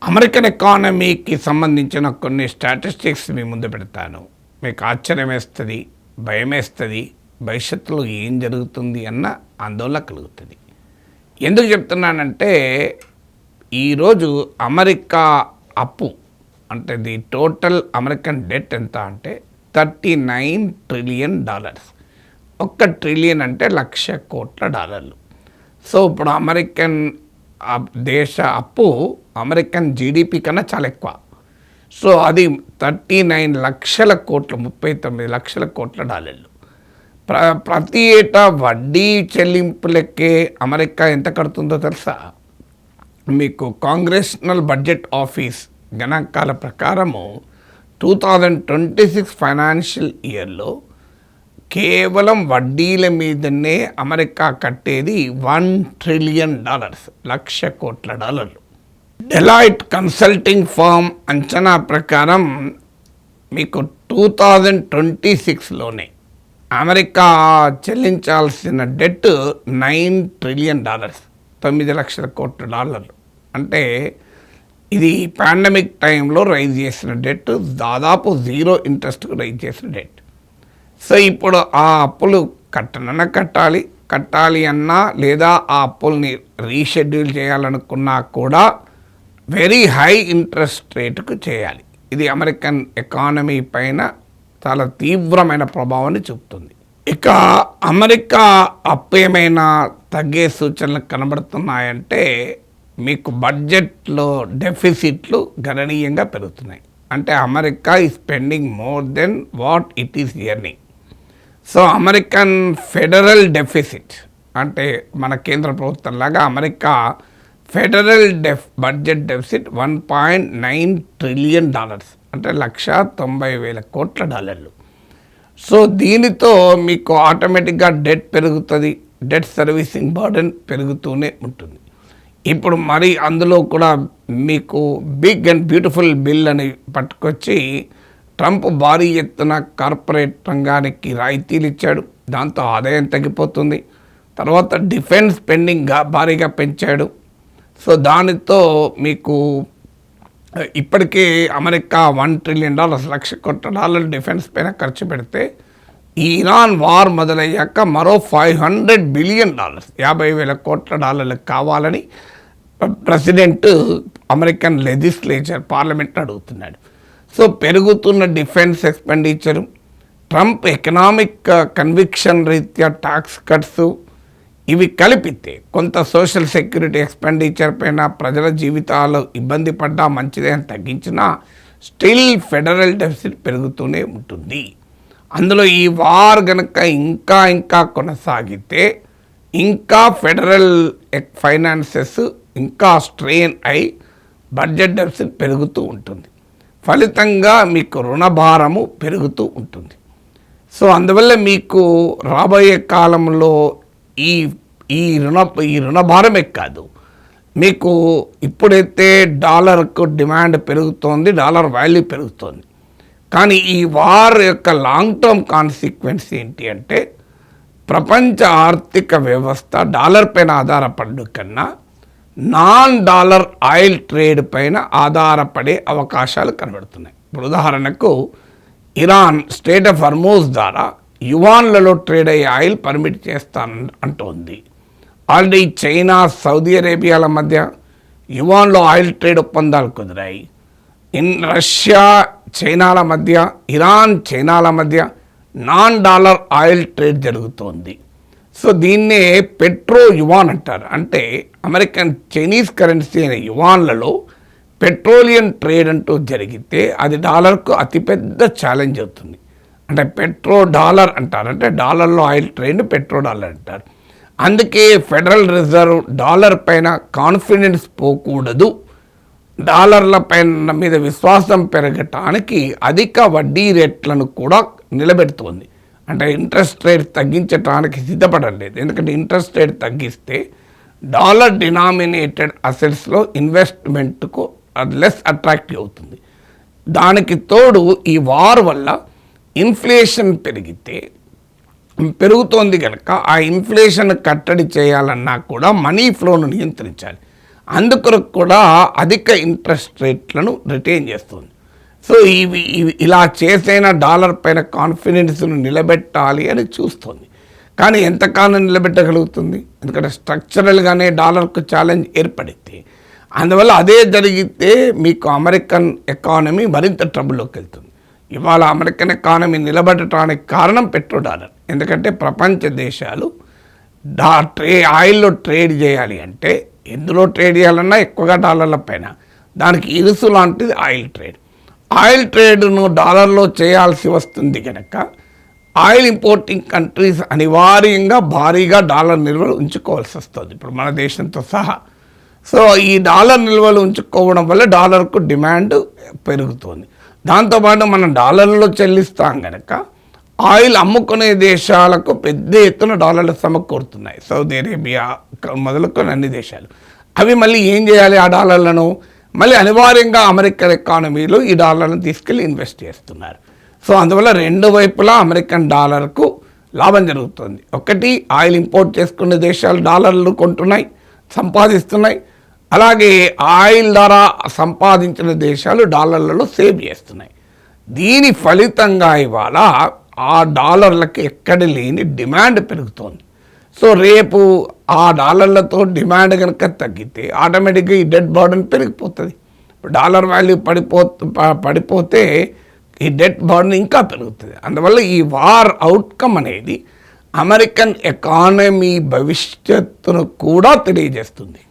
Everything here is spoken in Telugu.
అమెరికన్ ఎకానమీకి సంబంధించిన కొన్ని స్టాటిస్టిక్స్ మీ ముందు పెడతాను. మీకు ఆశ్చర్యం వేస్తుంది, భయం వేస్తుంది, భవిష్యత్తులో ఏం జరుగుతుంది అన్న ఆందోళన కలుగుతుంది. ఎందుకు చెప్తున్నానంటే ఈరోజు అమెరికా అప్పు అంటే ది టోటల్ అమెరికన్ డెట్ ఎంత అంటే $39 ట్రిలియన్. 1 ట్రిలియన్ అంటే $1,00,00,000. సో ఇప్పుడు అమెరికన్ దేశ అప్పు అమెరికన్ జీడిపి కన్నా చాలా ఎక్కువ. సో అది 39 లక్షల కోట్లు, 39 లక్షల కోట్ల డాలర్లు. ప్రతి ఏటా వడ్డీ చెల్లింపులకే అమెరికా ఎంత కడుతుందో తెలుసా? మీకు కాంగ్రెషనల్ బడ్జెట్ ఆఫీస్ గణాంకాల ప్రకారము 2026 ఫైనాన్షియల్ ఇయర్లో కేవలం వడ్డీల మీదనే అమెరికా కట్టేది $1 ట్రిలియన్, $1,00,00,000 కోట్ల. డెలాయిట్ కన్సల్టింగ్ ఫర్మ్ అంచనా ప్రకారం మీకు 2026లోనే అమెరికా చెల్లించాల్సిన డెట్ $9 ట్రిలియన్, $9,00,000 కోట్ల. అంటే ఇది పాండమిక్ టైంలో రైజ్ చేసిన డెట్, దాదాపు 0 ఇంట్రెస్ట్కు రైజ్ చేసిన డెట్. సో ఇప్పుడు ఆ అప్పులు కట్టాలి అన్నా లేదా ఆ అప్పుల్ని రీషెడ్యూల్ చేయాలనుకున్నా కూడా వెరీ హై ఇంట్రెస్ట్ రేటుకు చేయాలి. ఇది అమెరికన్ ఎకానమీ పైన చాలా తీవ్రమైన ప్రభావాన్ని చూపుతుంది. ఇక అమెరికా అప్పు ఏమైనా తగ్గే సూచనలు కనబడుతున్నాయంటే మీకు బడ్జెట్లో డెఫిసిట్లు గణనీయంగా పెరుగుతున్నాయి. అంటే అమెరికా ఈ spending more than what it is earning. So American federal deficit అంటే మన కేంద్ర ప్రభుత్వం లాగా America federal budget deficit $1.9 trillion, అంటే $1,90,000 కోట్ల. సో దీనితో మీకు ఆటోమేటిక్గా డెట్ పెరుగుతుంది, డెట్ సర్వీసింగ్ బర్డెన్ పెరుగుతూనే ఉంటుంది. ఇప్పుడు మరి అందులో కూడా మీకు బిగ్ అండ్ బ్యూటిఫుల్ బిల్ అని పట్టుకొచ్చి ట్రంప్ భారీ ఎత్తున కార్పొరేట్ రంగానికి రాయితీలు ఇచ్చాడు. దాంతో ఆదాయం తగ్గిపోతుంది. తర్వాత డిఫెన్స్ స్పెండింగ్ భారీగా పెంచాడు. సో దానితో మీకు ఇప్పటికే అమెరికా $1 ట్రిలియన్, $1,00,000 కోట్ల డిఫెన్స్ పైన ఖర్చు పెడితే ఈ ఇరాన్ వార్ మొదలయ్యాక మరో $500 బిలియన్, $50,000 కోట్ల కావాలని ప్రెసిడెంట్ అమెరికన్ లెజిస్లేచర్ పార్లమెంట్ అడుగుతున్నాడు. సో పెరుగుతున్న defence expenditure, Trump economic conviction రీత్యా ట్యాక్స్ కట్స్ ఇవి కలిపితే కొంత సోషల్ సెక్యూరిటీ ఎక్స్పెండిచర్ పైన ప్రజల జీవితాలు ఇబ్బంది పడ్డా మంచిదే అని తగ్గించినా స్టిల్ ఫెడరల్ డెఫిసిట్ పెరుగుతూనే ఉంటుంది. అందులో ఈ వార్ కనుక ఇంకా కొనసాగితే ఇంకా ఫెడరల్ ఫైనాన్సెస్ ఇంకా స్ట్రెయిన్ అయి బడ్జెట్ డెఫిసిట్ పెరుగుతూ ఉంటుంది. ఫలితంగా మీకు రుణభారము పెరుగుతూ ఉంటుంది. సో అందువల్ల మీకు రాబోయే కాలంలో ఈ రుణభారమే కాదు, మీకు ఇప్పుడైతే డాలర్కు డిమాండ్ పెరుగుతోంది, డాలర్ వాల్యూ పెరుగుతోంది. కానీ ఈ వార్ యొక్క లాంగ్ టర్మ్ కాన్సిక్వెన్స్ ఏంటి అంటే ప్రపంచ ఆర్థిక వ్యవస్థ డాలర్ పైన ఆధారపడ్డ కన్నా నాన్ డాలర్ ఆయిల్ ట్రేడ్ పైన ఆధారపడే అవకాశాలు కనబడుతున్నాయి. ఇప్పుడు ఉదాహరణకు ఇరాన్ స్టేట్ ఆఫ్ హర్మూజ్ ద్వారా యువాన్లలో ట్రేడ్ అయ్యే ఆయిల్ పర్మిట్ చేస్తానంటోంది. ఆల్రెడీ చైనా, సౌదీ అరేబియాల మధ్య యువాన్లో ఆయిల్ ట్రేడ్ ఒప్పందాలు కుదిరాయి. రష్యా చైనాల మధ్య, ఇరాన్ చైనాల మధ్య నాన్ డాలర్ ఆయిల్ ట్రేడ్ జరుగుతోంది. సో దీన్నే పెట్రో యువాన్ అంటారు. అంటే అమెరికన్ చైనీస్ కరెన్సీ అయిన యువాన్లలో పెట్రోలియం ట్రేడ్ అంటూ జరిగితే అది డాలర్కు అతిపెద్ద ఛాలెంజ్ అవుతుంది. అంటే పెట్రో డాలర్ అంటారు, అంటే డాలర్లో ఆయిల్ ట్రేడ్ పెట్రో డాలర్ అంటారు. అందుకే ఫెడరల్ రిజర్వ్ డాలర్ పైన కాన్ఫిడెన్స్ పోకూడదు, డాలర్ల పైన మీద విశ్వాసం పెరగటానికి అధిక వడ్డీ రేట్లను కూడా నిలబెడుతోంది. అంటే ఇంట్రెస్ట్ రేట్ తగ్గించడానికి సిద్ధపడలేదు. ఎందుకంటే ఇంట్రెస్ట్ రేట్ తగ్గిస్తే డాలర్ డినామినేటెడ్ అసెట్స్లో ఇన్వెస్ట్మెంట్కు అది లెస్ అట్రాక్టివ్ అవుతుంది. దానికి తోడు ఈ వార్ వల్ల ఇన్ఫ్లేషన్ పెరుగుతోంది కనుక ఆ ఇన్ఫ్లేషన్ కట్టడి చేయాలన్నా కూడా మనీ ఫ్లోను నియంత్రించాలి. అందుకొరకు కూడా అధిక ఇంట్రెస్ట్ రేట్లను రిటైన్ చేస్తుంది. సో ఇవి ఇలా చేసైనా డాలర్ పైన కాన్ఫిడెన్స్ను నిలబెట్టాలి అని చూస్తుంది. కానీ ఎంతకాలం నిలబెట్టగలుగుతుంది? ఎందుకంటే స్ట్రక్చరల్గానే డాలర్కు ఛాలెంజ్ ఏర్పడితే, అందువల్ల అదే జరిగితే మీకు అమెరికన్ ఎకానమీ మరింత ట్రబుల్లోకి వెళ్తుంది. ఇవాళ అమెరికన్ ఎకానమీ నిలబడటానికి కారణం డాలర్. ఎందుకంటే ప్రపంచ దేశాలు ఆయిల్లో ట్రేడ్ చేయాలి అంటే, ఎందులో ట్రేడ్ చేయాలన్నా ఎక్కువగా డాలర్ల పైన. దానికి ఇరుసు లాంటిది ఆయిల్ ట్రేడ్. ఆయిల్ ట్రేడ్ను డాలర్లో చేయాల్సి వస్తుంది కనుక ఆయిల్ ఇంపోర్టింగ్ కంట్రీస్ అనివార్యంగా భారీగా డాలర్ నిల్వలు ఉంచుకోవాల్సి వస్తుంది, ఇప్పుడు మన దేశంతో సహా. సో ఈ డాలర్ నిల్వలు ఉంచుకోవడం వల్ల డాలర్కు డిమాండ్ పెరుగుతుంది. దాంతోపాటు మనం డాలర్లో చెల్లిస్తాం కనుక ఆయిల్ అమ్ముకునే దేశాలకు పెద్ద ఎత్తున డాలర్లు సమకూరుతున్నాయి. సౌదీ అరేబియా మొదలుకొని అన్ని దేశాలు. అవి మళ్ళీ ఏం చేయాలి? ఆ డాలర్లను మళ్ళీ అనివార్యంగా అమెరికన్ ఎకానమీలో ఈ డాలర్లను తీసుకెళ్ళి ఇన్వెస్ట్ చేస్తున్నారు. సో అందువల్ల రెండు వైపులా అమెరికన్ డాలర్కు లాభం జరుగుతుంది. ఒకటి, ఆయిల్ ఇంపోర్ట్ చేసుకునే దేశాలు డాలర్లు కొంటున్నాయి, సంపాదిస్తున్నాయి. అలాగే ఆయిల్ ద్వారా సంపాదించిన దేశాలు డాలర్లలో సేవ్ చేస్తున్నాయి. దీని ఫలితంగా ఇవాళ ఆ డాలర్లకు ఎక్కడ లేని డిమాండ్ పెరుగుతోంది. సో రేపు ఆ డాలర్లతో డిమాండ్ కనుక తగ్గితే ఆటోమేటిక్గా ఈ డెట్ బర్డెన్ పెరిగిపోతుంది. ఇప్పుడు డాలర్ వాల్యూ పడిపోతే ఈ డెట్ బర్డెన్ ఇంకా పెరుగుతుంది. అందువల్ల ఈ వార్ అవుట్కమ్ అనేది అమెరికన్ ఎకానమీ భవిష్యత్తును కూడా తెలియజేస్తుంది.